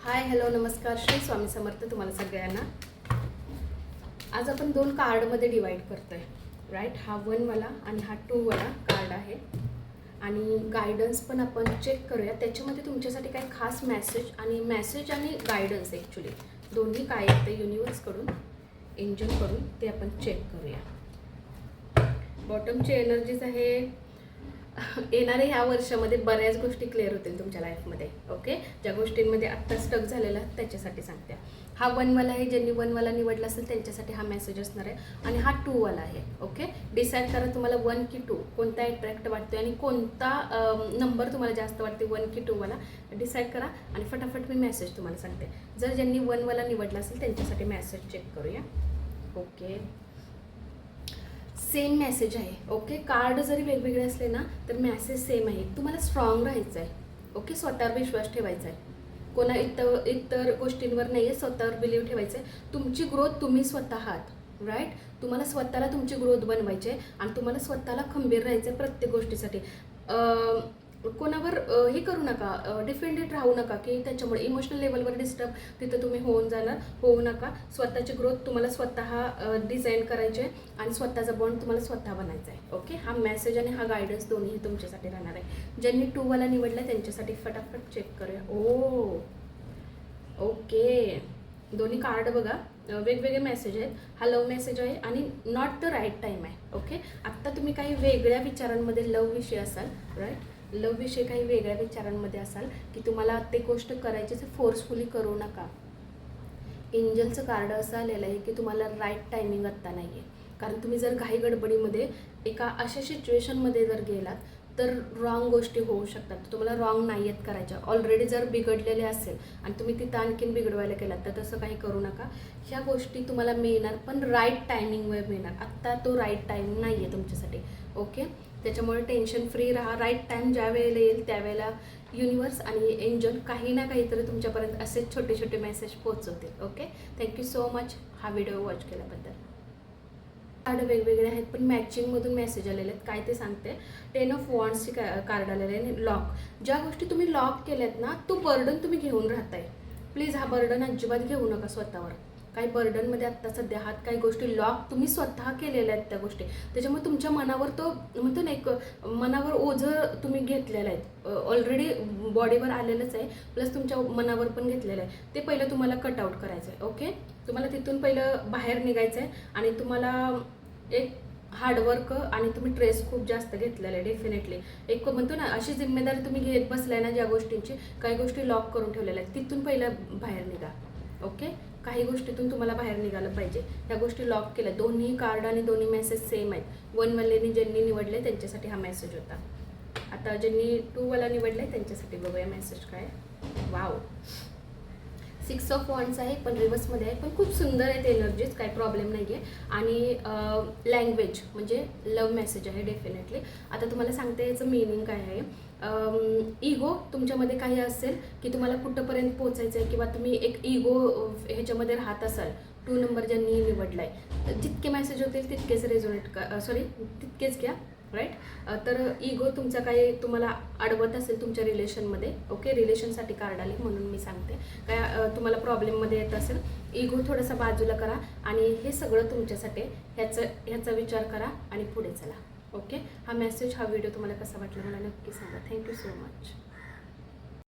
Hi hello नमस्कार श्री स्वामी समर्थ तुम्हाला सगळ्यांना. आज आपण दोन कार्डमध्ये डिवाइड करतोय राईट. हा 1 वाला आणि हा 2 वाला कार्ड आहे आणि गायडन्स पण आपण चेक करूया. त्याच्यामध्ये तुमच्यासाठी काही खास मेसेज आणि गायडन्स ॲक्च्युली दोन्ही काय येते युनिवर्सकडून एंजलकडून ते आपण चेक करूया. बॉटमची एनर्जीज आहे. येणाऱ्या ह्या वर्षामध्ये बऱ्याच गोष्टी क्लिअर होतील तुमच्या लाईफमध्ये. ओके, ज्या गोष्टींमध्ये आत्ता स्टक झालेला त्याच्यासाठी सांगते. हा 1 वाला आहे. ज्यांनी 1 वाला निवडला असेल त्यांच्यासाठी हा मेसेज असणार आहे आणि हा 2 वाला आहे. ओके, डिसाईड करा तुम्हाला 1 की 2 कोणता अट्रॅक्ट वाटतोय आणि कोणता नंबर तुम्हाला जास्त वाटते, 1 की 2 वाला डिसाईड करा आणि फटाफट मी मेसेज तुम्हाला सांगते. जर ज्यांनी 1 वाला निवडला असेल त्यांच्यासाठी मेसेज चेक करूया. ओके, सेम मेसेज आहे. ओके, कार्ड जरी वेगवेगळे असले ना तर मेसेज सेम आहे. तुम्हाला स्ट्रॉंग राहायचं आहे. ओके, स्वतःवर विश्वास ठेवायचा आहे. कोणा इतर गोष्टींवर नाही आहे, स्वतःवर बिलीव्ह ठेवायचं आहे. तुमची ग्रोथ तुम्ही स्वतः आहात राईट. तुम्हाला स्वतःला तुमची ग्रोथ बनवायची आहे आणि तुम्हाला स्वतःला खंबीर राहायचं आहे प्रत्येक गोष्टीसाठी. कोणावर हे करू नका, डिपेंडेंट राहू नका की त्याच्यामुळे इमोशनल लेवलवर डिस्टर्ब तिथं तुम्ही होऊ नका. स्वतःची ग्रोथ तुम्हाला स्वतः डिझाईन करायची आहे आणि स्वतःचा बॉन्ड तुम्हाला स्वतः बनायचा आहे. ओके, हा मेसेज आणि हा गायडन्स दोन्ही तुमच्यासाठी राहणार आहे. ज्यांनी 2 वाला निवडला त्यांच्यासाठी फटाफट चेक करूया. ओके, दोन्ही कार्ड बघा, वेगवेगळे मेसेज आहेत. हा लव्ह मेसेज आहे आणि नॉट द राईट टाईम आहे. ओके, आत्ता तुम्ही काही वेगळ्या विचारांमध्ये लव्ह विषयी असाल राईट. लव्ह विषयी काही वेगळ्या विचारांमध्ये असाल की तुम्हाला ते गोष्ट करायची आहे, फोर्सफुली करू नका. एंजलचं कार्ड असं आलेलं आहे की तुम्हाला राईट टायमिंग आत्ता नाही आहे. कारण तुम्ही जर घाई गडबडीमध्ये एका अशा सिच्युएशनमध्ये जर गेलात तर रॉंग गोष्टी होऊ शकतात. तुम्हाला रॉंग नाही आहेत करायच्या. ऑलरेडी जर बिघडलेले असेल आणि तुम्ही तिथं आणखीन बिघडवायला गेलात तर तसं काही करू नका. ह्या गोष्टी तुम्हाला मिळणार पण राईट टायमिंगवर मिळणार. आत्ता तो राईट टाईम नाही आहे तुमच्यासाठी. ओके, त्याच्यामुळे टेन्शन फ्री राहा. राईट टाईम ज्या वेळेला येईल त्यावेळेला युनिवर्स आणि एंजल काही ना काहीतरी तुमच्यापर्यंत असेच छोटे छोटे मेसेज पोहोचवतील. ओके, थँक्यू सो मच हा व्हिडिओ वॉच केल्याबद्दल. कार्ड वेगवेगळे आहेत पण मॅचिंगमधून मेसेज आलेले आहेत. काय ते सांगते. 10 ऑफ वॉन्ड्सची कार्ड आलेले आहे आणि लॉक. ज्या गोष्टी तुम्ही लॉक केल्यात ना तो बर्डन तुम्ही घेऊन राहताय. प्लीज हा बर्डन अजिबात घेऊ नका स्वतःवर. काही बर्डनमध्ये आत्ता सध्या आहात. काही गोष्टी लॉक तुम्ही स्वतः केलेल्या आहेत त्या गोष्टी. त्याच्यामुळे तुमच्या मनावर तो म्हणतो ना एक मनावर ओझं तुम्ही घेतलेलं आहे. ऑलरेडी बॉडीवर आलेलंच आहे प्लस तुमच्या मनावर पण घेतलेलं आहे. ते पहिलं तुम्हाला कट आउट करायचं आहे. ओके, तुम्हाला तिथून पहिलं बाहेर निघायचं आहे आणि तुम्हाला एक हार्डवर्क आणि तुम्ही स्ट्रेस खूप जास्त घेतलेला आहे. डेफिनेटली एक म्हणतो ना अशी जिम्मेदारी तुम्ही घेत बसलाय ना ज्या गोष्टींची, काही गोष्टी लॉक करून ठेवलेल्या आहेत तिथून पहिलं बाहेर निघा. ओके, काही गोष्टीतून तुम्हाला बाहेर निघालं पाहिजे. ह्या गोष्टी लॉक केल्या. दोन्ही कार्ड आणि दोन्ही मेसेज सेम आहेत. 1 वाल्यानी ज्यांनी निवडले त्यांच्यासाठी हा मेसेज होता. आता ज्यांनी 2 वाला निवडले त्यांच्यासाठी बघूया मेसेज काय. वाव, 6 ऑफ वॉन्ड्स आहे पण रिव्हर्समध्ये आहे पण खूप सुंदर आहेत एनर्जीज. काही प्रॉब्लेम नाही आहे. आणि लँग्वेज म्हणजे लव्ह मेसेज आहे डेफिनेटली. आता तुम्हाला सांगते याचं मिनिंग काय आहे. इगो तुमच्यामध्ये काही असेल की तुम्हाला कुठंपर्यंत पोचायचं आहे किंवा तुम्ही एक इगो ह्याच्यामध्ये राहत असाल. 2 नंबर ज्यांनी निवडला आहे जितके मेसेज होतील तितकेच तितकेच घ्या राईट. तर इगो तुमचा काही तुम्हाला अडवत असेल तुमच्या रिलेशनमध्ये. ओके, रिलेशनसाठी कार्ड आले म्हणून मी सांगते. काय तुम्हाला प्रॉब्लेममध्ये येत असेल इगो थोडासा बाजूला करा आणि हे सगळं तुमच्यासाठी ह्याचा विचार करा आणि पुढे चला. ओके, हा मेसेज हा व्हिडिओ तुम्हाला कसा वाटला मला नक्की सांगा. Thank you so much.